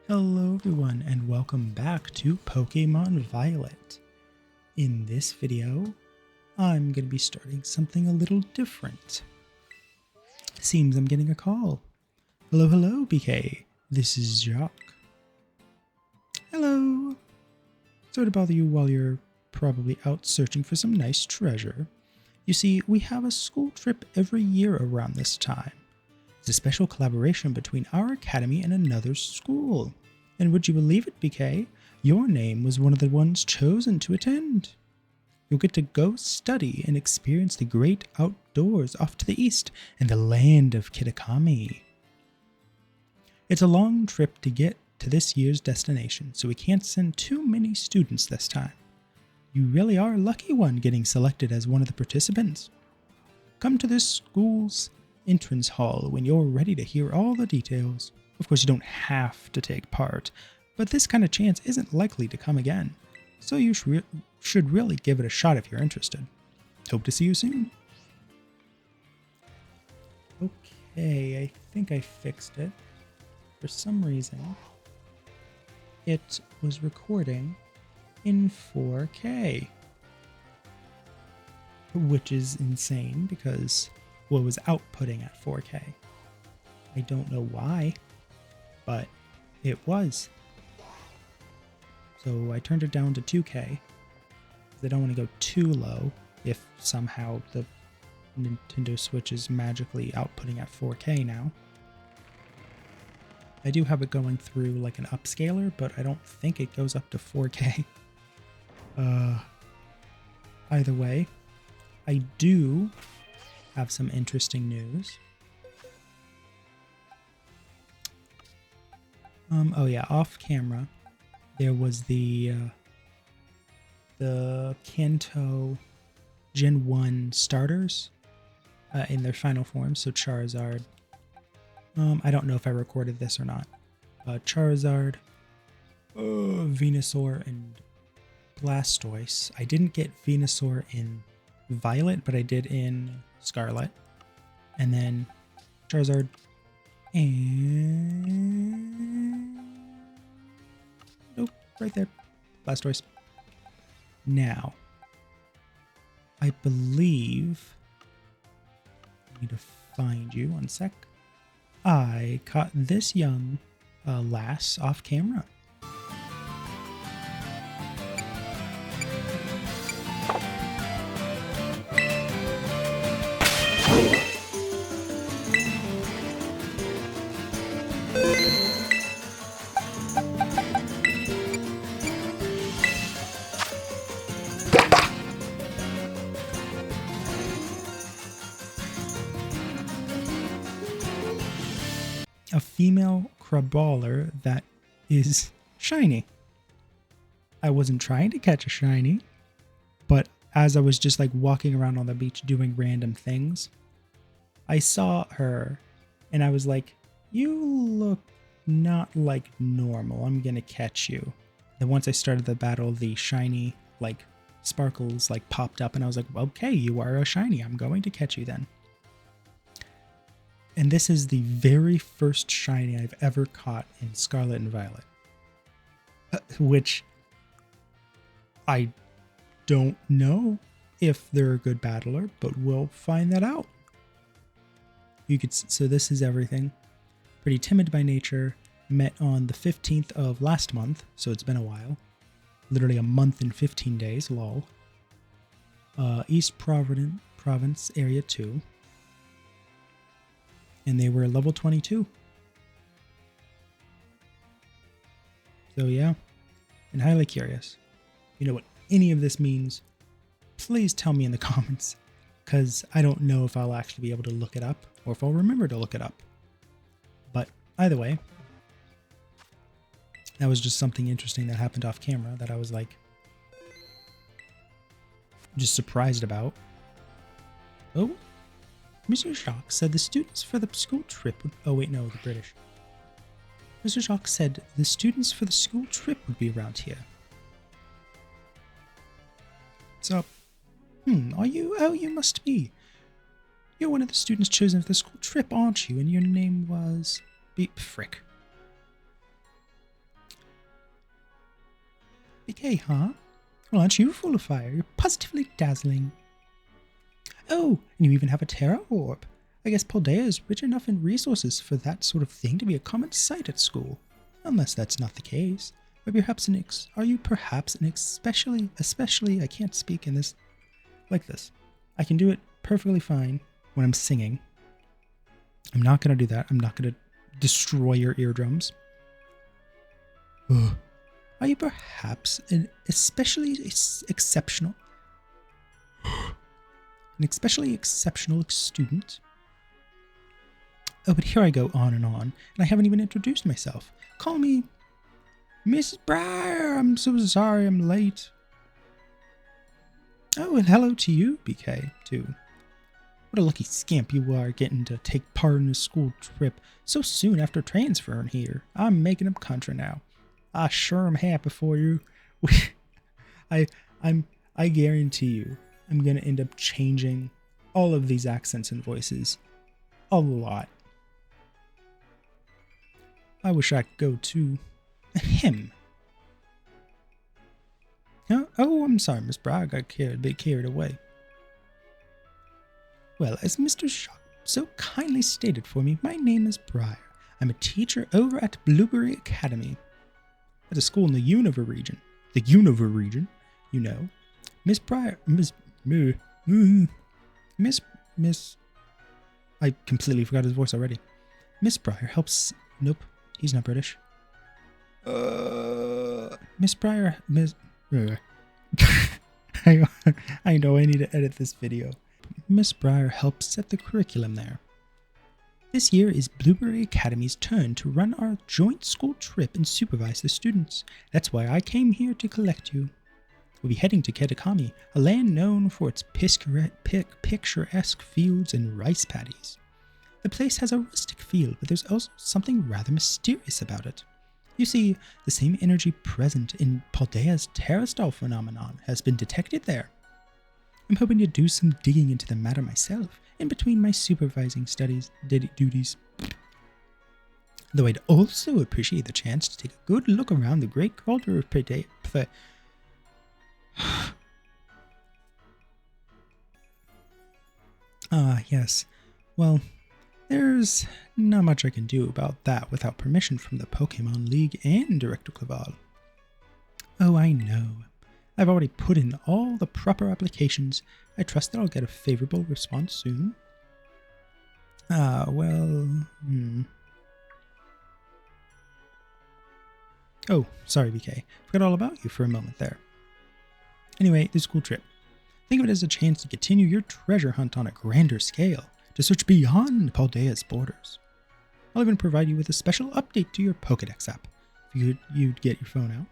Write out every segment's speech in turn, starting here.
Hello everyone and welcome back to Pokemon Violet. In this video, I'm going to be starting something a little different. Seems I'm getting a call. Hello BK, this is Jacques. Hello. Sorry to bother you while you're probably out searching for some nice treasure. You see, we have a school trip every year around this time. It's a special collaboration between our academy and another school. And would you believe it, BK? Your name was one of the ones chosen to attend. You'll get to go study and experience the great outdoors off to the east in the land of Kitakami. It's a long trip to get to this year's destination, so we can't send too many students this time. You really are a lucky one getting selected as one of the participants. Come to this school's entrance hall when you're ready to hear all the details. Of course, you don't have to take part, but this kind of chance isn't likely to come again, so you should really give it a shot if you're interested. Hope to see you soon. Okay, I think I fixed it. For some reason, it was recording in 4K, which is insane because what was outputting at 4K. I don't know why, but it was. So I turned it down to 2K because I don't want to go too low if somehow the Nintendo Switch is magically outputting at 4K now. I do have it going through like an upscaler, but I don't think it goes up to 4K. Either way, I do have some interesting news. Oh yeah, off camera, there was the Kanto Gen 1 starters in their final form. So Charizard, I don't know if I recorded this or not. Charizard, Venusaur, and Blastoise. I didn't get Venusaur in Violet, but I did in Scarlet. And then Charizard and... Nope, right there. Blastoise. Now, I believe... I need to find you, one sec. I caught this young lass off camera. A female Crabrawler that is shiny. I wasn't trying to catch a shiny, but as I was just like walking around on the beach doing random things, I saw her and I was like, you look not like normal. I'm gonna catch you. Then once I started the battle, the shiny like sparkles like popped up and I was like, okay, you are a shiny. I'm going to catch you then. And this is the very first shiny I've ever caught in Scarlet and Violet. Which I don't know if they're a good battler, but we'll find that out. So this is everything. Pretty timid by nature. Met on the 15th of last month, so it's been a while. Literally a month and 15 days, lol. East Province Area 2. And they were level 22. So yeah, and highly curious. You know what any of this means? Please tell me in the comments, because I don't know if I'll actually be able to look it up or if I'll remember to look it up. But either way, that was just something interesting that happened off camera that I was like, just surprised about. Oh. Mr. Jacques said the students for the school trip would... Oh, wait, no, the British. Mr. Jacques said the students for the school trip would be around here. So, are you? Oh, you must be. You're one of the students chosen for the school trip, aren't you? And your name was... Frick. BK, huh? Well, aren't you full of fire? You're positively dazzling. Oh, and you even have a Terra Orb. I guess Paldea is rich enough in resources for that sort of thing to be a common sight at school. Unless that's not the case. Or perhaps are you perhaps an especially, I can't speak in this, like this. I can do it perfectly fine when I'm singing. I'm not going to do that. I'm not going to destroy your eardrums. Ugh. Are you perhaps an especially exceptional student? Oh, but here I go on, and I haven't even introduced myself. Call me Mrs. Breyer. I'm so sorry I'm late. Oh, and hello to you, BK, too. What a lucky scamp you are getting to take part in a school trip so soon after transferring here. I'm making up contra now. I sure am happy for you. I guarantee you, I'm gonna end up changing all of these accents and voices a lot. I wish I could go to him. Oh, I'm sorry, Miss Breyer. I got a bit carried away. Well, as Mr. Shock so kindly stated for me, my name is Breyer. I'm a teacher over at Blueberry Academy. At a school in the Univer region. The Univer region, you know. Miss Breyer, Miss, I completely forgot his voice already. Miss Breyer helps, nope, he's not British. Miss Breyer, I know I need to edit this video. Miss Breyer helps set the curriculum there. This year is Blueberry Academy's turn to run our joint school trip and supervise the students. That's why I came here to collect you. We'll be heading to Kitakami, a land known for its picturesque fields and rice paddies. The place has a rustic feel, but there's also something rather mysterious about it. You see, the same energy present in Paldea's Terrastal phenomenon has been detected there. I'm hoping to do some digging into the matter myself, in between my supervising duties. Though I'd also appreciate the chance to take a good look around the great culture of Paldea. Yes. Well, there's not much I can do about that without permission from the Pokémon League and Director Claval. Oh, I know. I've already put in all the proper applications. I trust that I'll get a favorable response soon. Oh, sorry, BK. Forgot all about you for a moment there. Anyway, the school trip. Think of it as a chance to continue your treasure hunt on a grander scale, to search beyond Paldea's borders. I'll even provide you with a special update to your Pokédex app, if you'd get your phone out.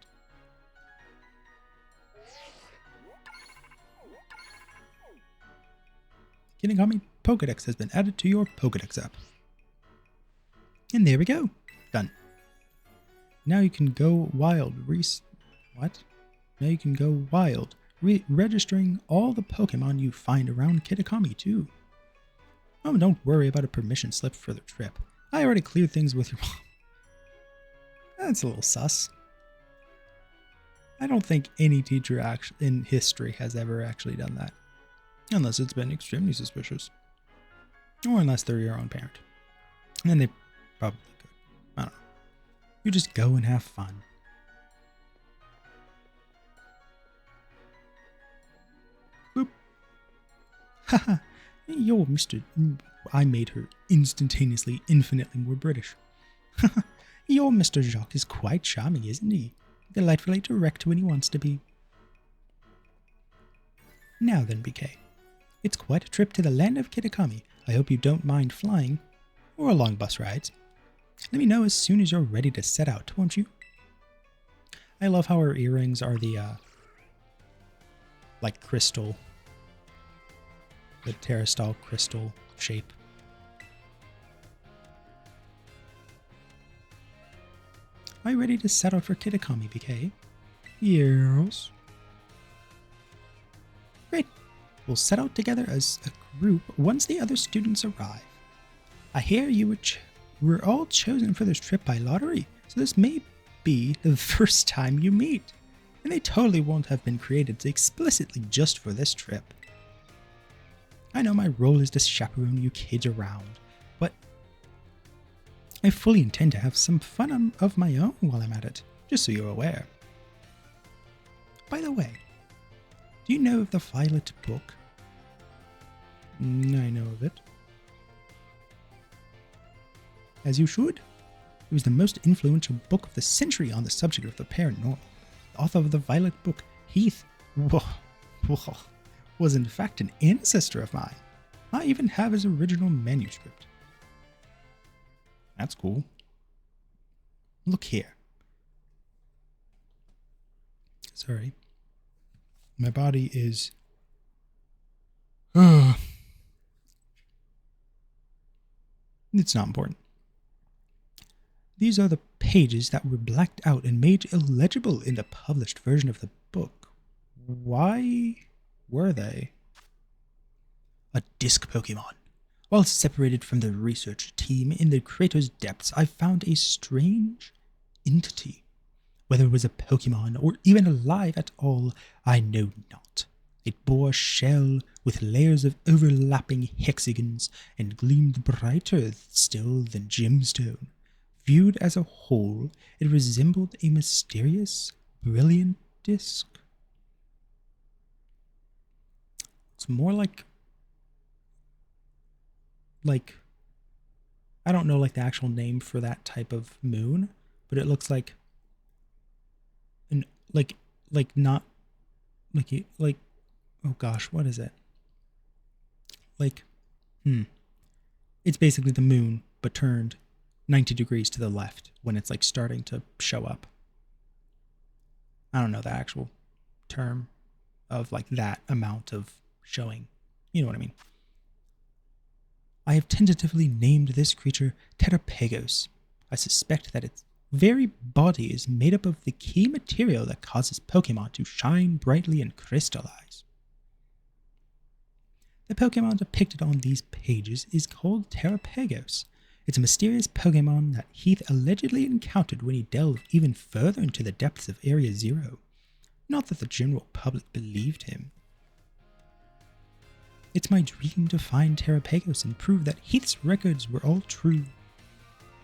Kitakami Pokédex has been added to your Pokédex app. And there we go. Done. Now you can go wild. Now you can go wild, registering all the Pokemon you find around Kitakami too. Oh, don't worry about a permission slip for the trip. I already cleared things with your mom. That's a little sus. I don't think any teacher in history has ever actually done that. Unless it's been extremely suspicious. Or unless they're your own parent. And they probably could. I don't know. You just go and have fun. Boop. Haha. Yo, Mr. I made her instantaneously, infinitely more British. Your Mr. Jacques is quite charming, isn't he? Delightfully direct when he wants to be. Now then, BK. It's quite a trip to the land of Kitakami. I hope you don't mind flying, or along bus rides. Let me know as soon as you're ready to set out, won't you? I love how her earrings are the, like crystal, the Terrastal crystal shape. Are you ready to set out for Kitakami, BK? Yes. Great. We'll set out together as a group once the other students arrive. I hear you were all chosen for this trip by lottery, so this may be the first time you meet. In and they totally won't have been created explicitly just for this trip. I know my role is to chaperone you kids around, but I fully intend to have some fun of my own while I'm at it, just so you're aware. By the way, do you know of the Violet Book? I know of it. As you should. It was the most influential book of the century on the subject of the paranormal. The author of the Violet Book, Heath, was in fact an ancestor of mine. I even have his original manuscript. That's cool. Look here. Sorry. My body is... It's not important. These are the pages that were blacked out and made illegible in the published version of the book. Why were they? A disc Pokémon. While separated from the research team in the crater's depths, I found a strange entity. Whether it was a Pokémon or even alive at all, I know not. It bore a shell with layers of overlapping hexagons and gleamed brighter still than gemstone. Viewed as a whole, it resembled a mysterious, brilliant disc. It's more like I don't know like the actual name for that type of moon, but it looks like an oh gosh, what is it? It's basically the moon but turned 90 degrees to the left when it's like starting to show up. I don't know the actual term of like that amount of showing. You know what I mean? I have tentatively named this creature Terapagos. I suspect that its very body is made up of the key material that causes Pokemon to shine brightly and crystallize. The Pokemon depicted on these pages is called Terapagos. It's a mysterious Pokemon that Heath allegedly encountered when he delved even further into the depths of Area Zero. Not that the general public believed him. It's my dream to find Terapagos and prove that Heath's records were all true.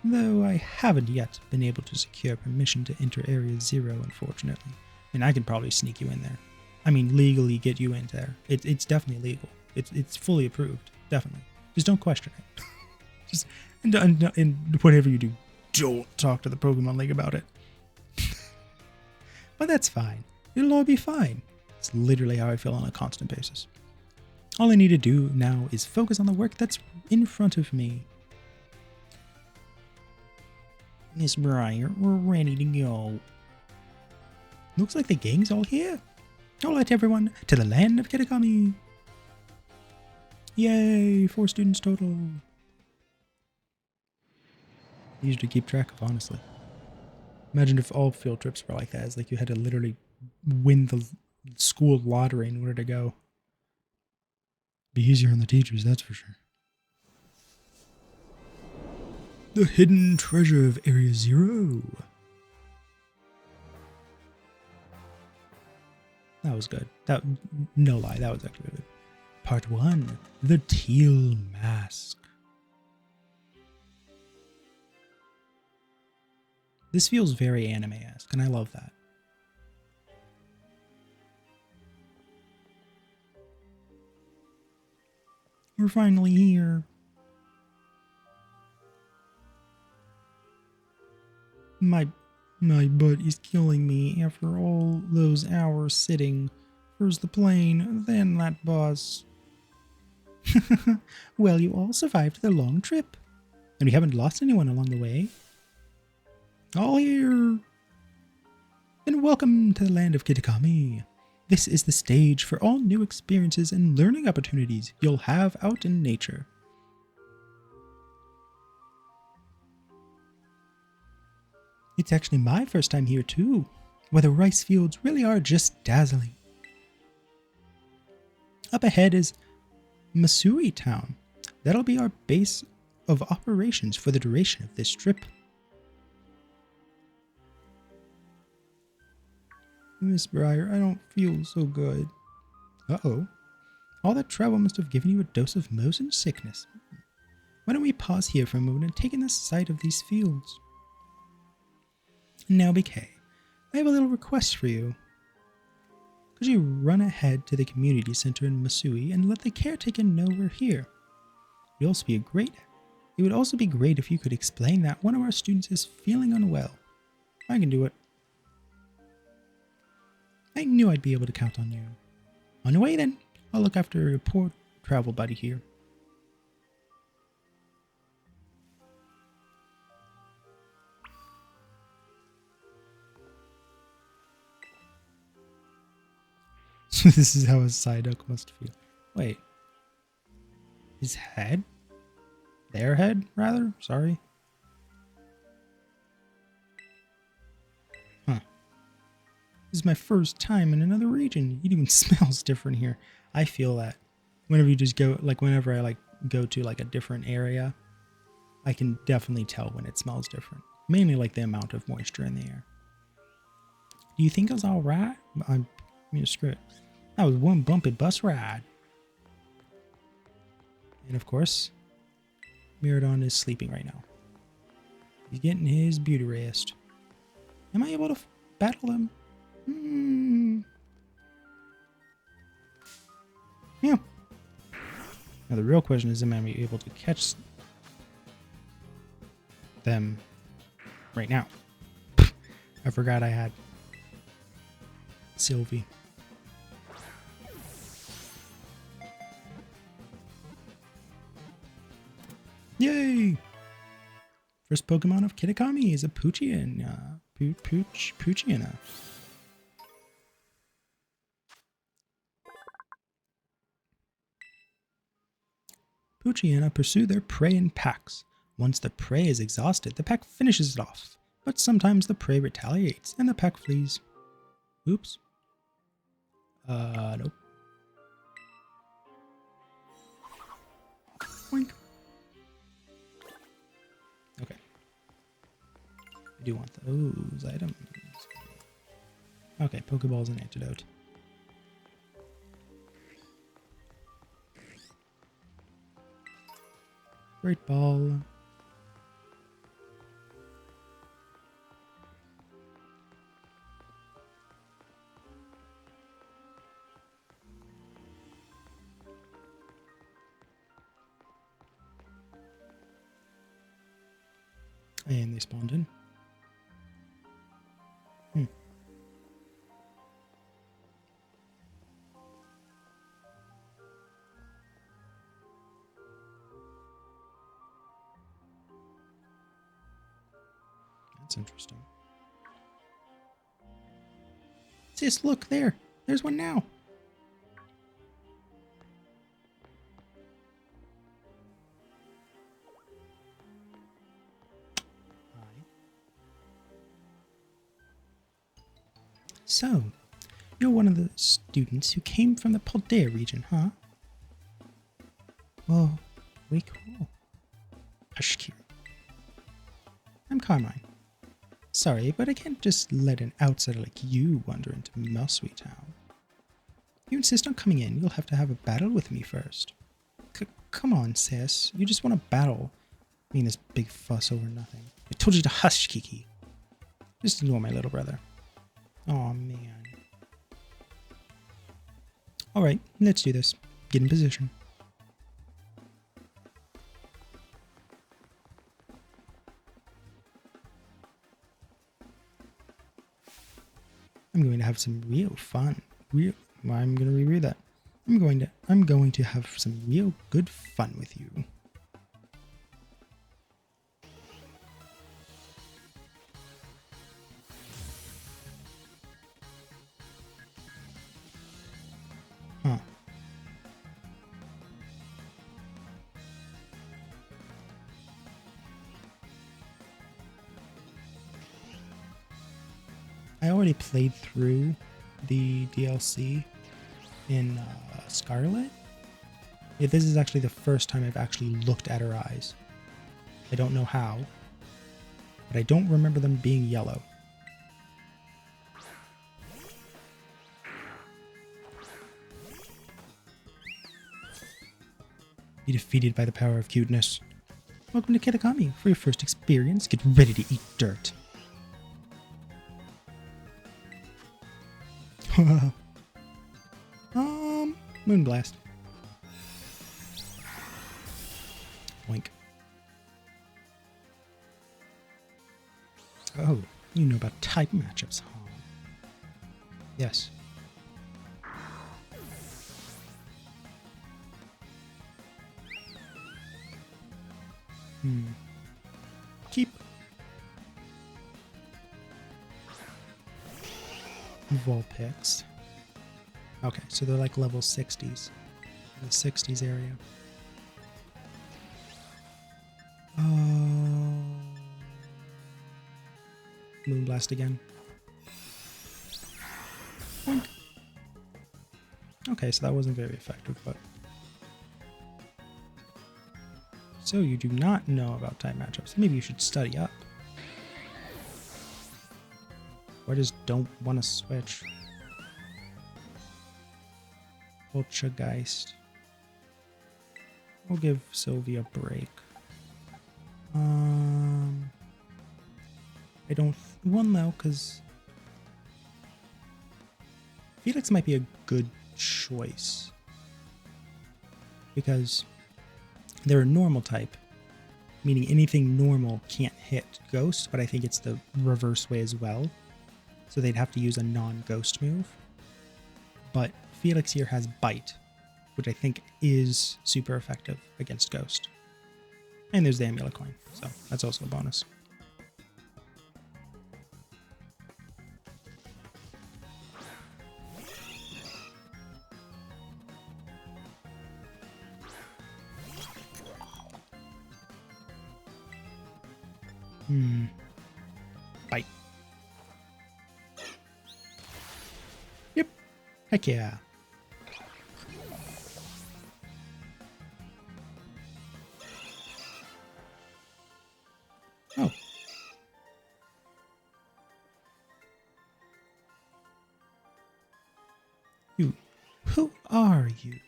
Though I haven't yet been able to secure permission to enter Area Zero, unfortunately. And I can probably sneak you in there. I mean, legally get you in there. It's definitely legal. It's fully approved. Definitely. Just don't question it. Just and whatever you do, don't talk to the Pokemon League about it. But that's fine. It'll all be fine. It's literally how I feel on a constant basis. All I need to do now is focus on the work that's in front of me. Miss Briar, we're ready to go. Looks like the gang's all here. I'll let everyone to the land of Kitakami. Yay, 4 students total. Easy to keep track of, honestly. Imagine if all field trips were like that. It's like you had to literally win the school lottery in order to go. Be easier on the teachers, that's for sure. The hidden treasure of Area Zero. That was good. No lie, that was actually good. Part 1, the Teal Mask. This feels very anime-esque, and I love that. We're finally here. My butt is killing me after all those hours sitting. First the plane, then that bus. Well, you all survived the long trip. And we haven't lost anyone along the way. All here. Then welcome to the land of Kitakami. This is the stage for all new experiences and learning opportunities you'll have out in nature. It's actually my first time here too, where the rice fields really are just dazzling. Up ahead is Masui Town. That'll be our base of operations for the duration of this trip. Miss Briar, I don't feel so good. Uh-oh. All that travel must have given you a dose of motion sickness. Why don't we pause here for a moment and take in the sight of these fields? Now, BK, I have a little request for you. Could you run ahead to the community center in Masui and let the caretaker know we're here? It would also be great if you could explain that one of our students is feeling unwell. I can do it. I knew I'd be able to count on you. On your way then, I'll look after your poor travel buddy here. This is how a Psyduck must feel. Wait. His head? Their head, rather? Sorry. Huh. This is my first time in another region. It even smells different here. I feel that. Whenever you just go, like whenever I go to like a different area, I can definitely tell when it smells different. Mainly like the amount of moisture in the air. Do you think it was alright? I mean, screw it. That was one bumpy bus ride. And of course, Miradon is sleeping right now. He's getting his beauty rest. Am I able to battle them? Yeah. Now the real question is, am I able to catch them right now? I forgot I had Sylvie. Yay! First Pokemon of Kitakami is a Poochiana. Poochiana. Poochiana pursue their prey in packs. Once the prey is exhausted, the pack finishes it off. But sometimes the prey retaliates and the pack flees. Oops. Nope. Boink. Okay. I do want those items. Okay, Pokeball's an antidote. Great ball. And they spawned in. That's interesting. Sis, look there. There's one now. Hi. So, you're one of the students who came from the Paldea region, huh? Well, way cool. Hush, Kira. I'm Carmine. Sorry, but I can't just let an outsider like you wander into Masui Town. If you insist on coming in, you'll have to have a battle with me first. Come on, sis. You just want to battle. I mean, this big fuss over nothing. I told you to hush, Kiki. Just ignore my little brother. Aw, man. Alright, let's do this. Get in position. I'm going to have some real fun. I'm going to reread that. I'm going to have some real good fun with you. Huh. I already played through the DLC in Scarlet. Yeah, this is actually the first time I've actually looked at her eyes. I don't know how, but I don't remember them being yellow. Be defeated by the power of cuteness. Welcome to Kitakami. For your first experience, get ready to eat dirt. Moonblast. Wink. Oh, you know about type matchups, huh? Yes. Keep. Vulpix. Okay, so they're like level 60s. The 60s area. Moonblast again. Boink. Okay, so that wasn't very effective, but... So you do not know about type matchups. Maybe you should study up. Or just don't want to switch. Poltergeist. We'll give Sylvia a break. I don't... Well, no, because... Felix might be a good choice. Because they're a normal type. Meaning anything normal can't hit Ghost, but I think it's the reverse way as well. So they'd have to use a non-Ghost move. But Felix here has Bite, which I think is super effective against Ghost. And there's the Amulet Coin, so that's also a bonus. Bite. Yep. Heck yeah. Oh. You. Who are you?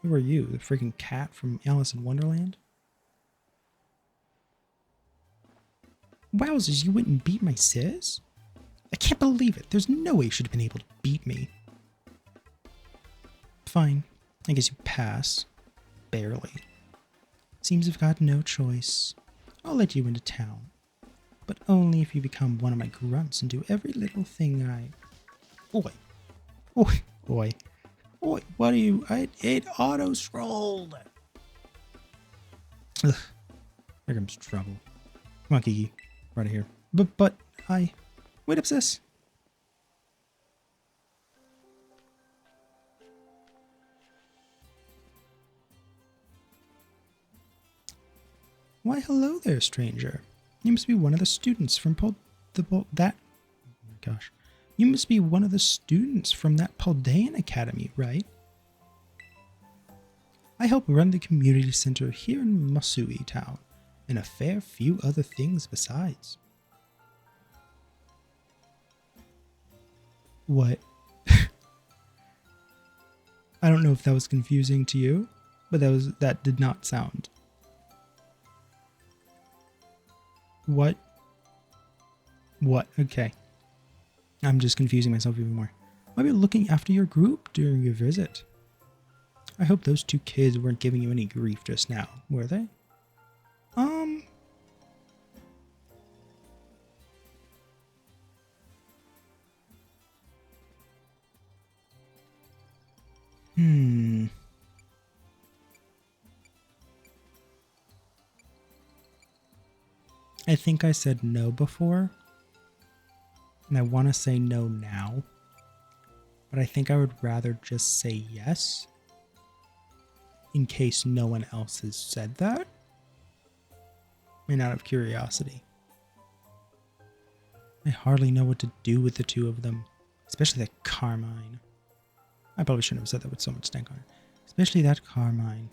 Who are you? The freaking cat from Alice in Wonderland? Wowzers, you went and beat my sis? I can't believe it. There's no way you should have been able to beat me. Fine. I guess you pass. Barely. Seems I've got no choice. I'll let you into town. But only if you become one of my grunts and do every little thing I... Oi. Oi. Oi. Oi. What are you... It auto-scrolled. Ugh. Here comes trouble. Come on, Kiki. Right here. But I... Wait up, sis. Why, hello there, stranger. You must be one of the students from that... Oh my gosh. You must be one of the students from that Paldean Academy, right? I help run the community center here in Masui town, and a fair few other things besides. What? I don't know if that was confusing to you, but that did not sound. What? What? Okay. I'm just confusing myself even more. Might be looking after your group during your visit. I hope those two kids weren't giving you any grief just now, were they? I think I said no before, and I want to say no now, but I think I would rather just say yes, in case no one else has said that, and out of curiosity. I hardly know what to do with the two of them, especially that Carmine. I probably shouldn't have said that with so much stank on it. Especially that Carmine.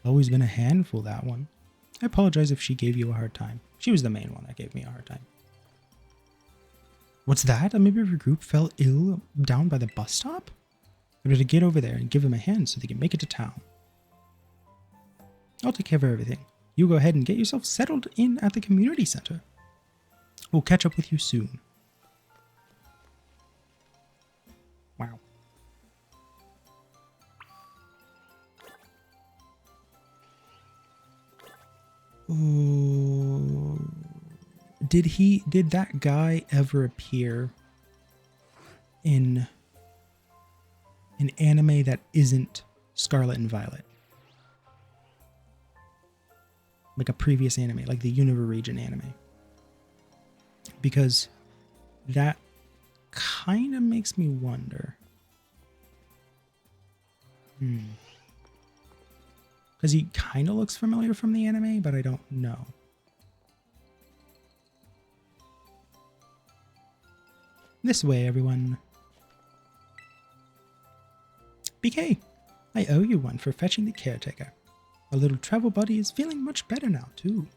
Always been a handful, that one. I apologize if she gave you a hard time. She was the main one that gave me a hard time. What's that? A member of your group fell ill down by the bus stop? I better get over there and give him a hand so they can make it to town. I'll take care of everything. You go ahead and get yourself settled in at the community center. We'll catch up with you soon. Wow. Ooh. Did that guy ever appear in an anime that isn't Scarlet and Violet? Like a previous anime, like the Universe region anime. Because that kind of makes me wonder. Because he kind of looks familiar from the anime, but I don't know. This way, everyone. BK, I owe you one for fetching the caretaker. Our little travel buddy is feeling much better now, too.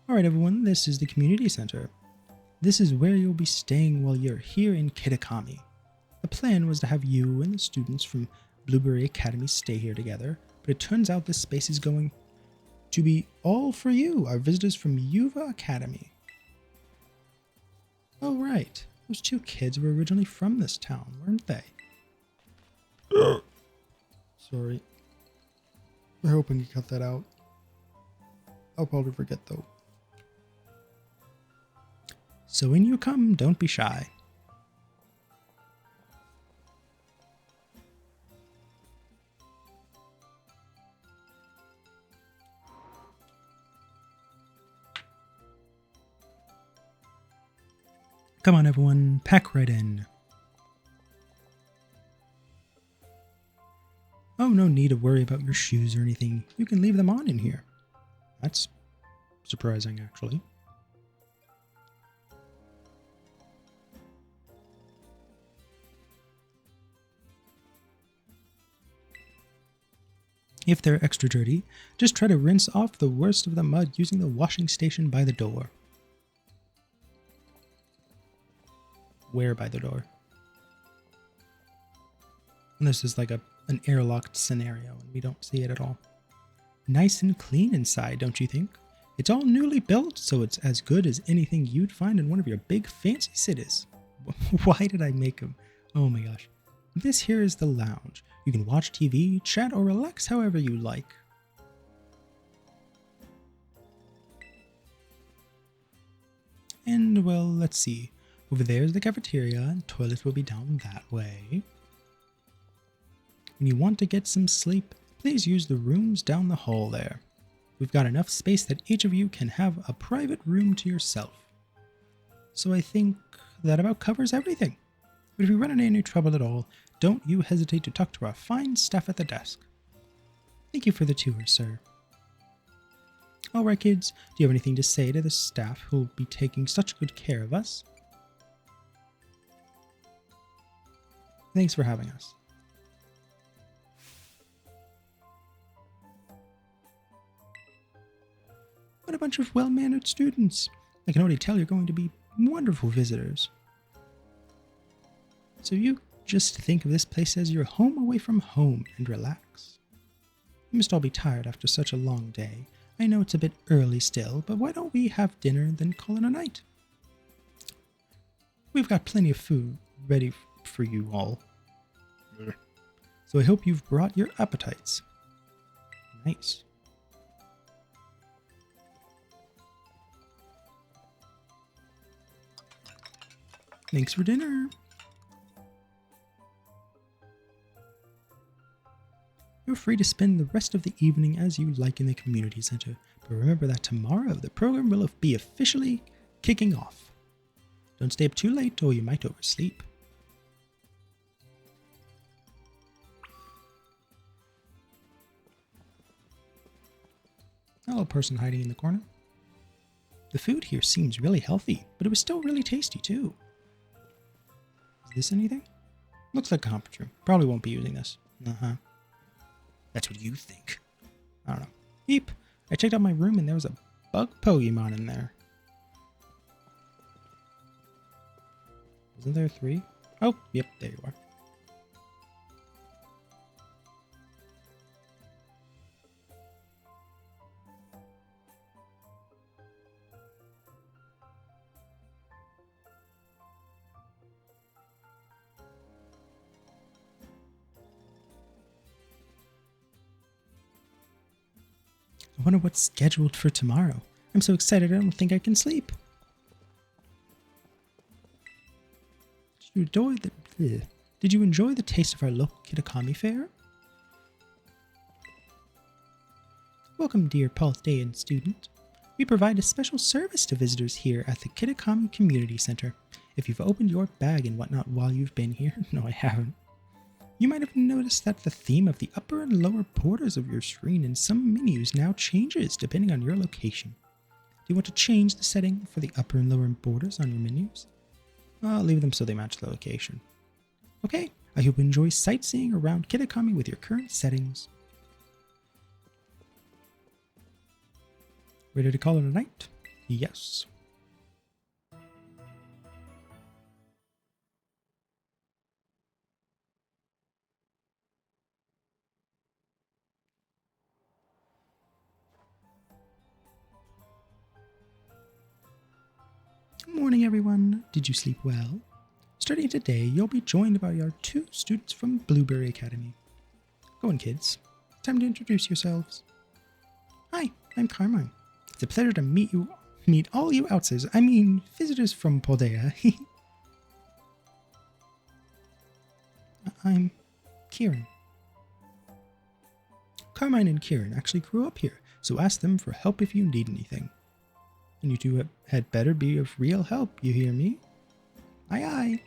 Alright, everyone, this is the community center. This is where you'll be staying while you're here in Kitakami. The plan was to have you and the students from Blueberry Academy stay here together, but it turns out this space is going to be all for you, our visitors from Yuva Academy. Oh, right. Those two kids were originally from this town, weren't they? Sorry. I hope I can cut that out. I'll probably forget, though. So when you come, don't be shy. Come on, everyone, pack right in. Oh, no need to worry about your shoes or anything. You can leave them on in here. That's surprising, actually. If they're extra dirty, just try to rinse off the worst of the mud using the washing station by the door. Where by the door? And this is like an airlocked scenario, and we don't see it at all. Nice and clean inside, don't you think? It's all newly built, so it's as good as anything you'd find in one of your big fancy cities. Why did I make them? Oh my gosh. This here is the lounge. You can watch TV, chat, or relax however you like. And, well, let's see. Over there is the cafeteria, and toilets will be down that way. When you want to get some sleep, please use the rooms down the hall there. We've got enough space that each of you can have a private room to yourself. So I think that about covers everything. But if you run into any trouble at all, don't you hesitate to talk to our fine staff at the desk. Thank you for the tour, sir. Alright, kids, do you have anything to say to the staff who'll be taking such good care of us? Thanks for having us. What a bunch of well-mannered students. I can already tell you're going to be wonderful visitors. So you just think of this place as your home away from home and relax. You must all be tired after such a long day. I know it's a bit early still, but why don't we have dinner and then call it a night? We've got plenty of food ready for you all. So I hope you've brought your appetites. Nice. Thanks for dinner. You're free to spend the rest of the evening as you like in the community center, but remember that tomorrow the program will be officially kicking off. Don't stay up too late or you might oversleep. A little person hiding in the corner. The food here seems really healthy, but it was still really tasty too. Is this anything? Looks like a conference room. Probably won't be using this. That's what you think. I don't know. Beep! I checked out my room and there was a bug Pokemon in there. Isn't there 3? Oh, yep, there you are. wonder what's scheduled for tomorrow. I'm so excited I don't think I can sleep. Did you enjoy the taste of our local Kitakami fair? Welcome, dear Paldean student. We provide a special service to visitors here at the Kitakami Community Center. If you've opened your bag and whatnot while you've been here, no I haven't, you might have noticed that the theme of the upper and lower borders of your screen in some menus now changes depending on your location. Do you want to change the setting for the upper and lower borders on your menus? I'll leave them so they match the location. Okay, I hope you enjoy sightseeing around Kitakami with your current settings. Ready to call it a night? Yes. Good morning, everyone. Did you sleep well? Starting today, you'll be joined by our 2 students from Blueberry Academy. Go on, kids. Time to introduce yourselves. Hi, I'm Carmine. It's a pleasure to meet all you outsiders. I mean, visitors from Paldea. I'm Kieran. Carmine and Kieran actually grew up here, so ask them for help if you need anything. And you two had better be of real help, you hear me? Aye aye.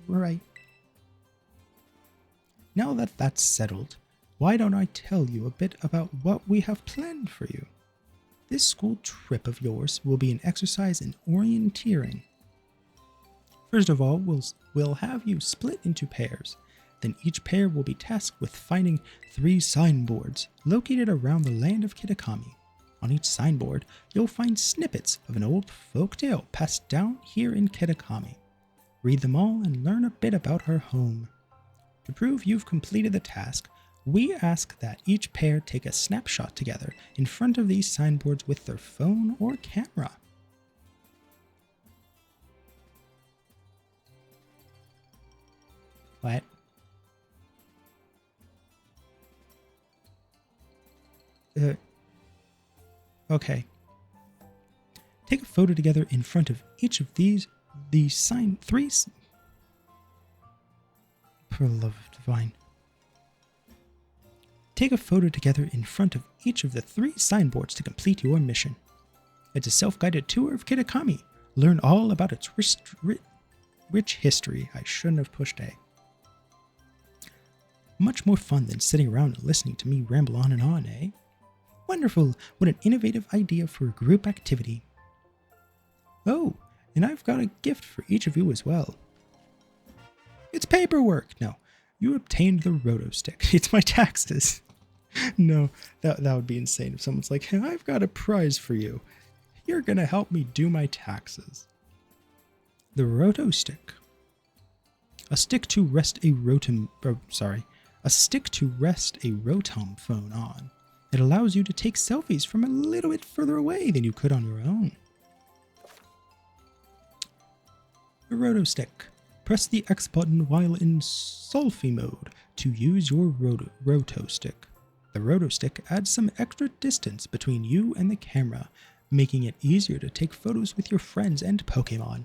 Right. Now that that's settled, why don't I tell you a bit about what we have planned for you? This school trip of yours will be an exercise in orienteering. First of all, we'll have you split into pairs. Then each pair will be tasked with finding 3 signboards located around the land of Kitakami. On each signboard, you'll find snippets of an old folktale passed down here in Kitakami. Read them all and learn a bit about our home. To prove you've completed the task, we ask that each pair take a snapshot together in front of these signboards with their phone or camera. What? Okay. Take a photo together in front of each of these three. For the love of divine. Take a photo together in front of each of the 3 signboards to complete your mission. It's a self-guided tour of Kitakami. Learn all about its rich history. I shouldn't have pushed A. Much more fun than sitting around and listening to me ramble on and on, eh? Wonderful! What an innovative idea for a group activity. Oh, and I've got a gift for each of you as well. It's paperwork! No, you obtained the roto stick. It's my taxes. No, that would be insane if someone's like, hey, I've got a prize for you. You're gonna help me do my taxes. The roto stick. A stick to rest a rotom phone on. It allows you to take selfies from a little bit further away than you could on your own. The roto stick. Press the X button while in selfie mode to use your roto stick. The roto stick adds some extra distance between you and the camera, making it easier to take photos with your friends and Pokémon.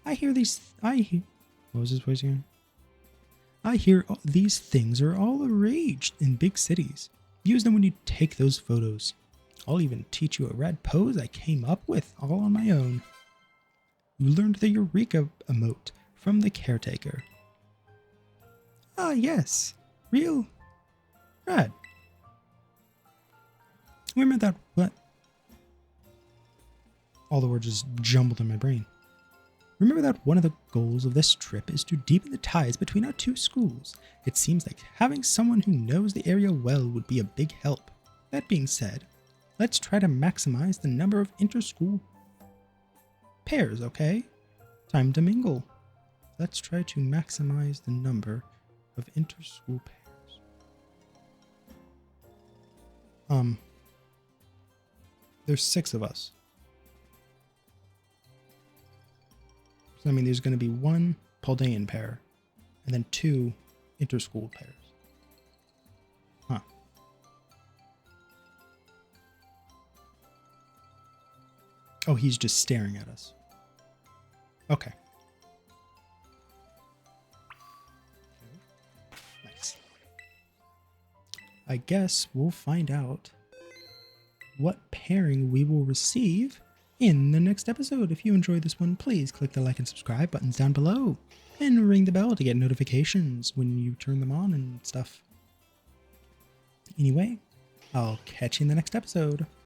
What was his voice again? I hear these things are all the rage in big cities. Use them when you take those photos. I'll even teach you a rad pose I came up with all on my own. You learned the Eureka emote from the caretaker. Ah, yes. Real rad. Remember that what? All the words just jumbled in my brain. Remember that one of the goals of this trip is to deepen the ties between our 2 schools. It seems like having someone who knows the area well would be a big help. That being said, let's try to maximize the number of inter-school pairs, okay? Time to mingle. Let's try to maximize the number of inter-school pairs. There's 6 of us. So, I mean, there's going to be 1 Paldean pair, and then 2 inter-school pairs. Huh. Oh, he's just staring at us. Okay. Nice. I guess we'll find out what pairing we will receive in the next episode. If you enjoyed this one, please click the like and subscribe buttons down below and ring the bell to get notifications when you turn them on and stuff. Anyway, I'll catch you in the next episode.